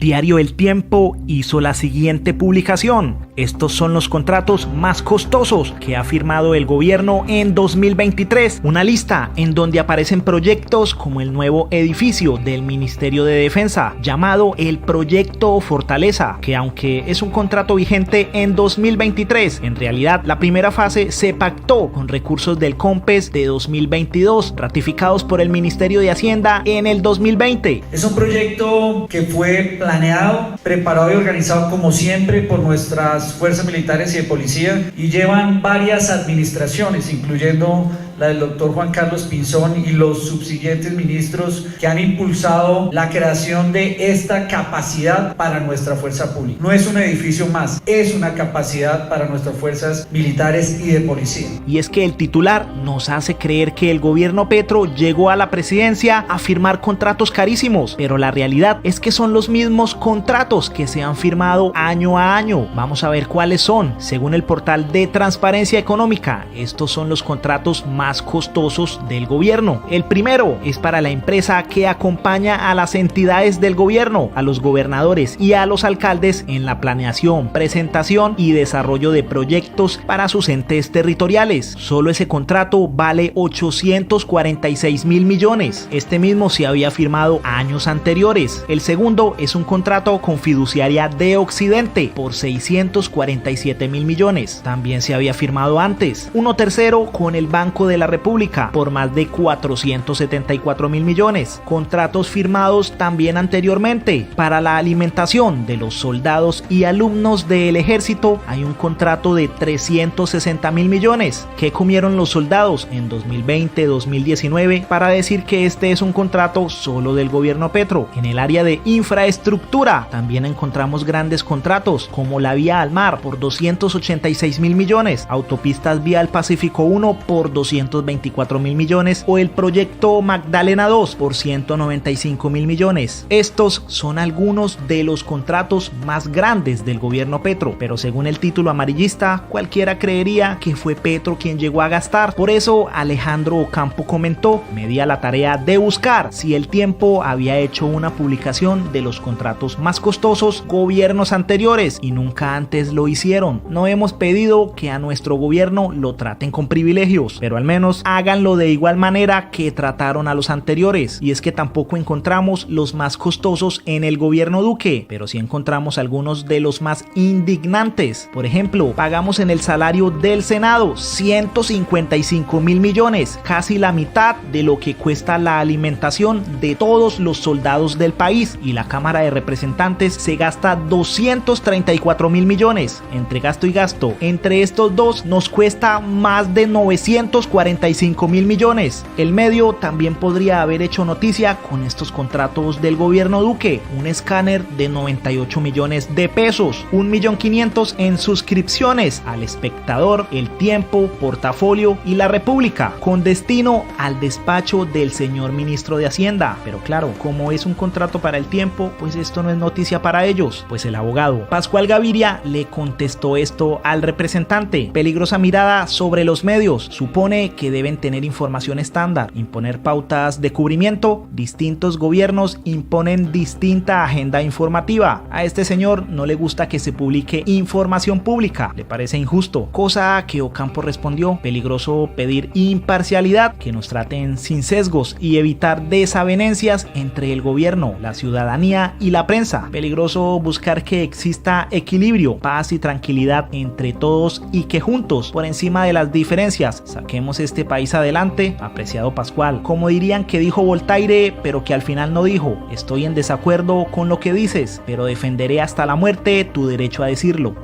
Diario El Tiempo hizo la siguiente publicación. Estos son los contratos más costosos que ha firmado el gobierno en 2023. Una lista en donde aparecen proyectos como el nuevo edificio del Ministerio de Defensa, llamado el Proyecto Fortaleza, que aunque es un contrato vigente en 2023, en realidad la primera fase se pactó con recursos del COMPES de 2022, ratificados por el Ministerio de Hacienda en el 2020. Es un proyecto que fue planeado, preparado y organizado como siempre por nuestras fuerzas militares y de policía, y llevan varias administraciones, incluyendo la del doctor Juan Carlos Pinzón y los subsiguientes ministros, que han impulsado la creación de esta capacidad para nuestra fuerza pública. No es un edificio más, es una capacidad para nuestras fuerzas militares y de policía. Y es que el titular nos hace creer que el gobierno Petro llegó a la presidencia a firmar contratos carísimos, pero la realidad es que son los mismos contratos que se han firmado año a año. Vamos a ver cuáles son. Según el portal de Transparencia Económica, estos son los contratos más costosos del gobierno. El primero es para la empresa que acompaña a las entidades del gobierno, a los gobernadores y a los alcaldes en la planeación, presentación y desarrollo de proyectos para sus entes territoriales. Solo ese contrato vale 846.000 millones. Este mismo se había firmado años anteriores. El segundo es un contrato con Fiduciaria de Occidente por 647.000 millones. También se había firmado antes. Uno tercero con el Banco de la República por más de 474.000 millones. Contratos firmados también anteriormente. Para la alimentación de los soldados y alumnos del ejército hay un contrato de 360.000 millones. ¿Qué comieron los soldados en 2020-2019 para decir que este es un contrato solo del gobierno Petro? En el área de infraestructura también encontramos grandes contratos como la vía al mar por 286.000 millones, autopistas vía al Pacífico 1 por 224.000 millones o el proyecto Magdalena 2 por 195.000 millones. Estos son algunos de los contratos más grandes del gobierno Petro, pero según el título amarillista, cualquiera creería que fue Petro quien llegó a gastar. Por eso Alejandro Ocampo comentó: me di a la tarea de buscar si El Tiempo había hecho una publicación de los contratos más costosos gobiernos anteriores y nunca antes lo hicieron. No hemos pedido que a nuestro gobierno lo traten con privilegios, pero al menos háganlo de igual manera que trataron a los anteriores. Y es que tampoco encontramos los más costosos en el gobierno Duque, pero sí encontramos algunos de los más indignantes. Por ejemplo, pagamos en el salario del Senado 155.000 millones, casi la mitad de lo que cuesta la alimentación de todos los soldados del país, y la Cámara de Representantes se gasta 234.000 millones. Entre gasto y gasto, entre estos dos nos cuesta más de 945.000 millones. El medio también podría haber hecho noticia con estos contratos del gobierno Duque: un escáner de 98 millones de pesos, 1.500.000 en suscripciones al Espectador, El Tiempo, Portafolio y La República, con destino al despacho del señor ministro de Hacienda. Pero claro, como es un contrato para El Tiempo, pues esto no es noticia para ellos. Pues el abogado Pascual Gaviria le contestó esto al representante: peligrosa mirada sobre los medios, supone que deben tener información estándar, imponer pautas de cubrimiento. Distintos gobiernos imponen distinta agenda informativa. A este señor no le gusta que se publique información pública, le parece injusto. Cosa que Ocampo respondió: peligroso pedir imparcialidad, que nos traten sin sesgos y evitar desavenencias entre el gobierno, la ciudadanía y la prensa. Peligroso buscar que exista equilibrio, paz y tranquilidad entre todos y que juntos, por encima de las diferencias, saquemos este país adelante. Apreciado Pascual, como dirían que dijo Voltaire, pero que al final no dijo: estoy en desacuerdo con lo que dices, pero defenderé hasta la muerte tu derecho a decirlo.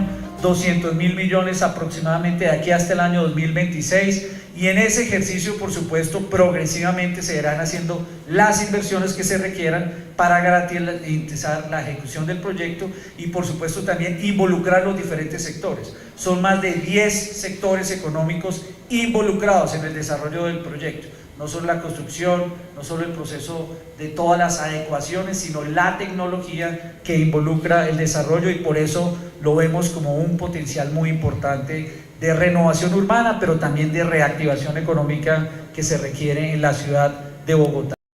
200.000 millones aproximadamente de aquí hasta el año 2026, y en ese ejercicio, por supuesto, progresivamente se irán haciendo las inversiones que se requieran para garantizar la ejecución del proyecto y, por supuesto, también involucrar los diferentes sectores. Son más de 10 sectores económicos involucrados en el desarrollo del proyecto. No solo la construcción, no solo el proceso de todas las adecuaciones, sino la tecnología que involucra el desarrollo, y por eso lo vemos como un potencial muy importante de renovación urbana, pero también de reactivación económica que se requiere en la ciudad de Bogotá.